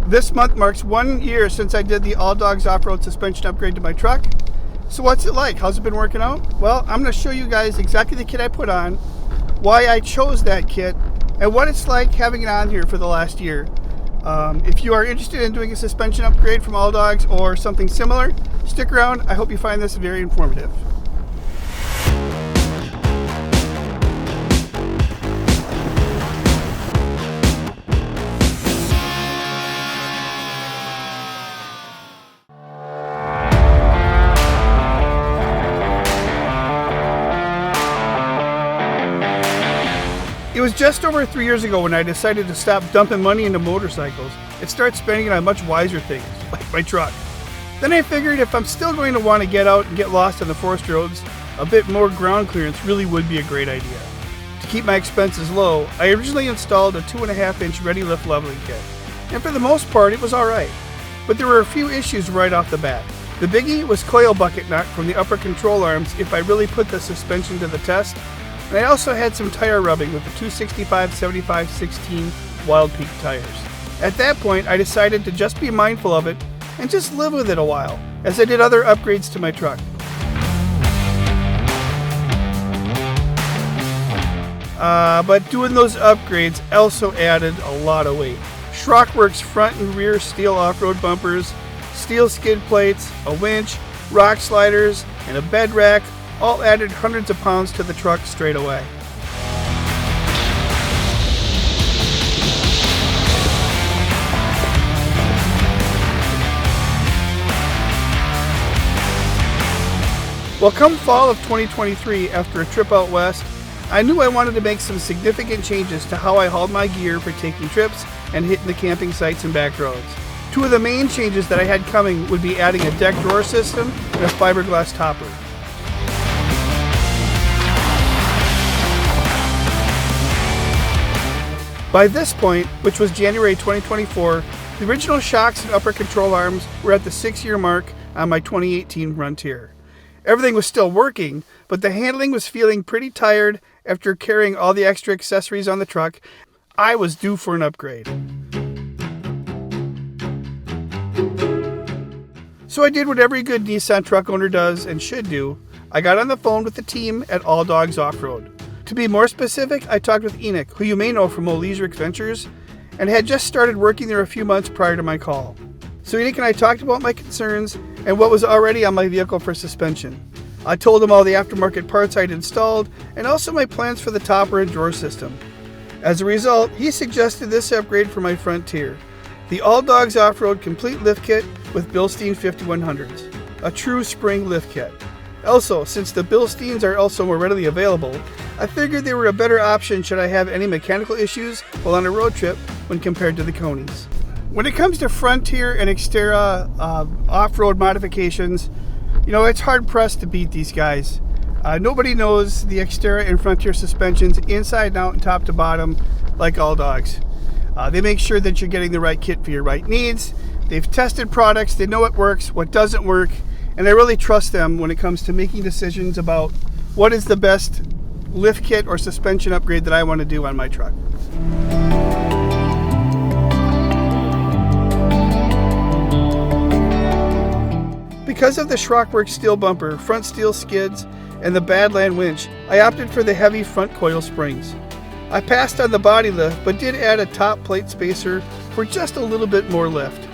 This month marks 1 year since I did the AllDogs Offroad suspension upgrade to my truck. So what's it like? How's it been working out? Well, I'm going to show you guys exactly the kit I put on, why I chose that kit, and what it's like having it on here for the last year. If you are interested in doing a suspension upgrade from AllDogs or something similar, stick around. I hope you find this very informative. It was just over 3 years ago when I decided to stop dumping money into motorcycles and start spending it on much wiser things, like my truck. Then I figured if I'm still going to want to get out and get lost on the forest roads, a bit more ground clearance really would be a great idea. To keep my expenses low, I originally installed a 2.5-inch ready lift leveling kit, and for the most part it was alright. But there were a few issues right off the bat. The biggie was coil bucket knock from the upper control arms if I really put the suspension to the test. And I also had some tire rubbing with the 265/75/16 Wild Peak tires. At that point, I decided to just be mindful of it and just live with it a while, as I did other upgrades to my truck. But doing those upgrades also added a lot of weight. Schrockworks front and rear steel off-road bumpers, steel skid plates, a winch, rock sliders, and a bed rack all added hundreds of pounds to the truck straight away. Well, come fall of 2023, after a trip out west, I knew I wanted to make some significant changes to how I hauled my gear for taking trips and hitting the camping sites and back roads. Two of the main changes that I had coming would be adding a deck drawer system and a fiberglass topper. By this point, which was January 2024, the original shocks and upper control arms were at the 6-year mark on my 2018 Frontier. Everything was still working, but the handling was feeling pretty tired after carrying all the extra accessories on the truck. I was due for an upgrade. So I did what every good Nissan truck owner does and should do. I got on the phone with the team at AllDogs Offroad. To be more specific, I talked with Enoch, who you may know from Leisure Adventures, and had just started working there a few months prior to my call. So Enoch and I talked about my concerns and what was already on my vehicle for suspension. I told him all the aftermarket parts I'd installed and also my plans for the topper and drawer system. As a result, he suggested this upgrade for my Frontier, the AllDogs Offroad Complete Lift Kit with Bilstein 5100s, a true spring lift kit. Also, since the Bilsteins are also more readily available, I figured they were a better option should I have any mechanical issues while on a road trip when compared to the Coneys. When it comes to Frontier and Xterra off-road modifications, you know, it's hard-pressed to beat these guys. Nobody knows the Xterra and Frontier suspensions inside and out and top to bottom like AllDogs. They make sure that you're getting the right kit for your right needs. They've tested products, they know what works, what doesn't work, and I really trust them when it comes to making decisions about what is the best lift kit or suspension upgrade that I want to do on my truck. Because of the Schrockworks steel bumper, front steel skids, and the Badland winch, I opted for the heavy front coil springs. I passed on the body lift, but did add a top plate spacer for just a little bit more lift.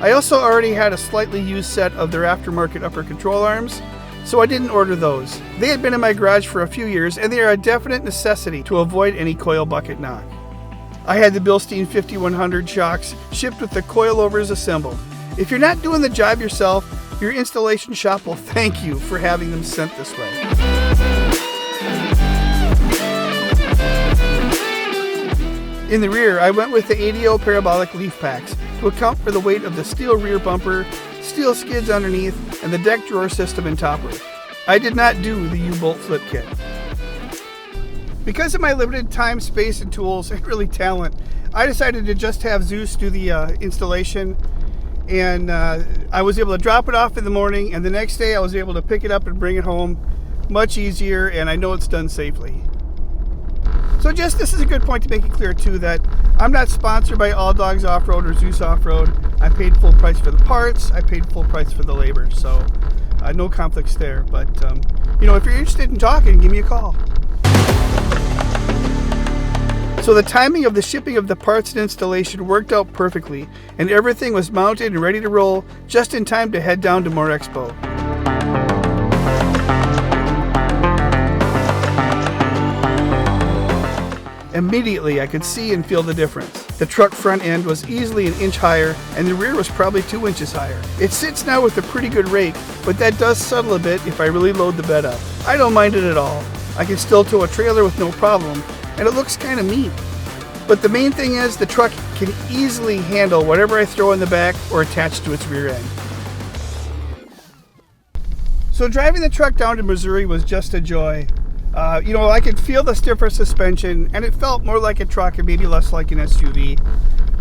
I also already had a slightly used set of their aftermarket upper control arms, so I didn't order those. They had been in my garage for a few years, and they are a definite necessity to avoid any coil bucket knock. I had the Bilstein 5100 shocks shipped with the coilovers assembled. If you're not doing the job yourself, your installation shop will thank you for having them sent this way. In the rear, I went with the ADO parabolic leaf packs to account for the weight of the steel rear bumper, steel skids underneath, and the deck drawer system and topper. I did not do the U-bolt flip kit. Because of my limited time, space, and tools, and really talent, I decided to just have Zeus do the installation, and I was able to drop it off in the morning, and the next day I was able to pick it up and bring it home. Much easier, and I know it's done safely. So just this is a good point to make it clear too that I'm not sponsored by AllDogs Offroad or Zeus Offroad. I paid full price for the parts. I paid full price for the labor. So no conflicts there. But if you're interested in talking, give me a call. So the timing of the shipping of the parts and installation worked out perfectly, and everything was mounted and ready to roll just in time to head down to More Expo. Immediately, I could see and feel the difference. The truck front end was easily an inch higher, and the rear was probably 2 inches higher. It sits now with a pretty good rake, but that does settle a bit if I really load the bed up. I don't mind it at all. I can still tow a trailer with no problem, and it looks kind of neat. But the main thing is the truck can easily handle whatever I throw in the back or attach to its rear end. So driving the truck down to Missouri was just a joy. I could feel the stiffer suspension, and it felt more like a truck and maybe less like an SUV.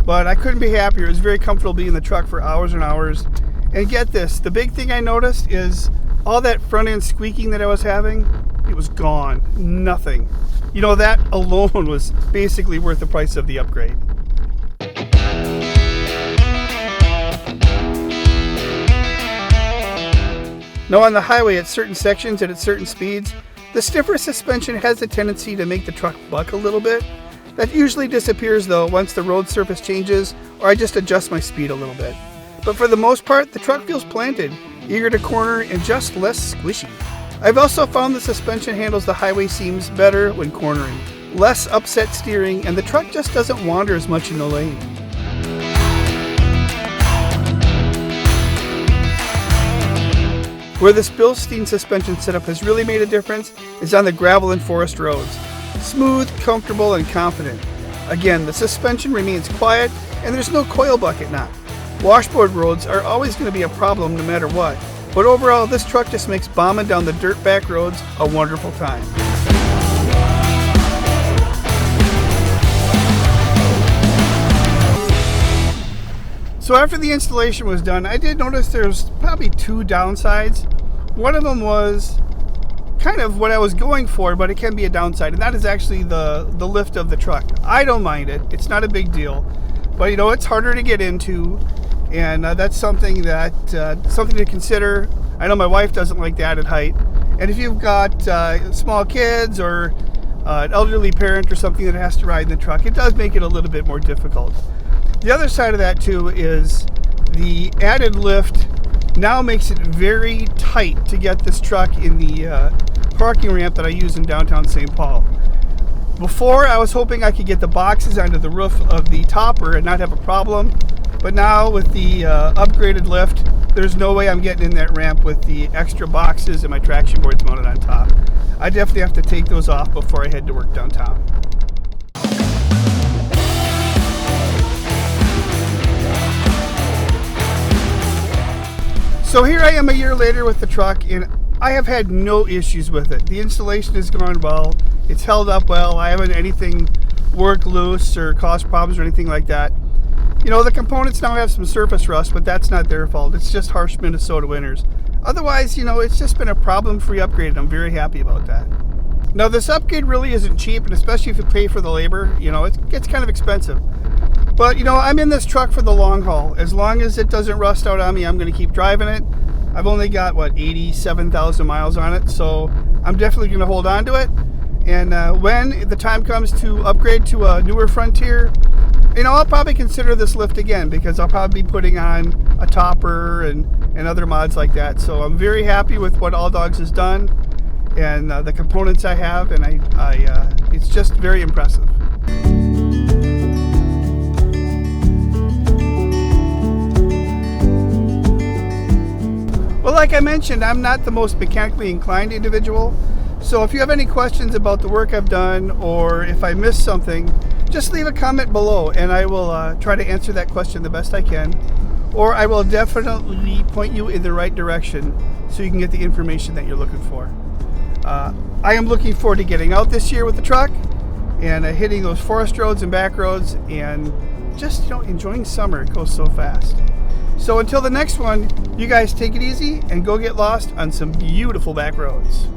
But I couldn't be happier. It was very comfortable being in the truck for hours and hours. And get this, the big thing I noticed is all that front end squeaking that I was having, it was gone. Nothing. That alone was basically worth the price of the upgrade. Now on the highway at certain sections and at certain speeds, the stiffer suspension has a tendency to make the truck buck a little bit. That usually disappears though once the road surface changes or I just adjust my speed a little bit. But for the most part, the truck feels planted, eager to corner, and just less squishy. I've also found the suspension handles the highway seams better when cornering. Less upset steering, and the truck just doesn't wander as much in the lane. Where this Bilstein suspension setup has really made a difference is on the gravel and forest roads. Smooth, comfortable, and confident. Again, the suspension remains quiet, and there's no coil bucket knot. Washboard roads are always going to be a problem no matter what, but overall this truck just makes bombing down the dirt back roads a wonderful time. So after the installation was done, I did notice there's probably 2 downsides. One of them was kind of what I was going for, but it can be a downside, and that is actually the lift of the truck. I don't mind it. It's not a big deal. But it's harder to get into, and that's something to consider. I know my wife doesn't like the added height. And if you've got small kids or an elderly parent or something that has to ride in the truck, it does make it a little bit more difficult. The other side of that too is the added lift now makes it very tight to get this truck in the parking ramp that I use in downtown St. Paul. Before, I was hoping I could get the boxes onto the roof of the topper and not have a problem, but now with the upgraded lift, there's no way I'm getting in that ramp with the extra boxes and my traction boards mounted on top. I definitely have to take those off before I head to work downtown. So here I am a year later with the truck, and I have had no issues with it. The installation has gone well. It's held up well. I haven't had anything work loose or cause problems or anything like that. The components now have some surface rust, but that's not their fault. It's just harsh Minnesota winters. Otherwise, it's just been a problem-free upgrade, and I'm very happy about that. Now, this upgrade really isn't cheap, and especially if you pay for the labor, it gets kind of expensive. But, I'm in this truck for the long haul. As long as it doesn't rust out on me, I'm going to keep driving it. I've only got, 87,000 miles on it, so I'm definitely going to hold on to it. And when the time comes to upgrade to a newer Frontier, I'll probably consider this lift again, because I'll probably be putting on a topper and other mods like that. So I'm very happy with what AllDogs has done and the components I have, and it's just very impressive. Well, like I mentioned, I'm not the most mechanically inclined individual, so if you have any questions about the work I've done or if I missed something, just leave a comment below and I will try to answer that question the best I can, or I will definitely point you in the right direction so you can get the information that you're looking for. I am looking forward to getting out this year with the truck and hitting those forest roads and back roads and just enjoying summer. It goes so fast. So until the next one, you guys take it easy and go get lost on some beautiful back roads.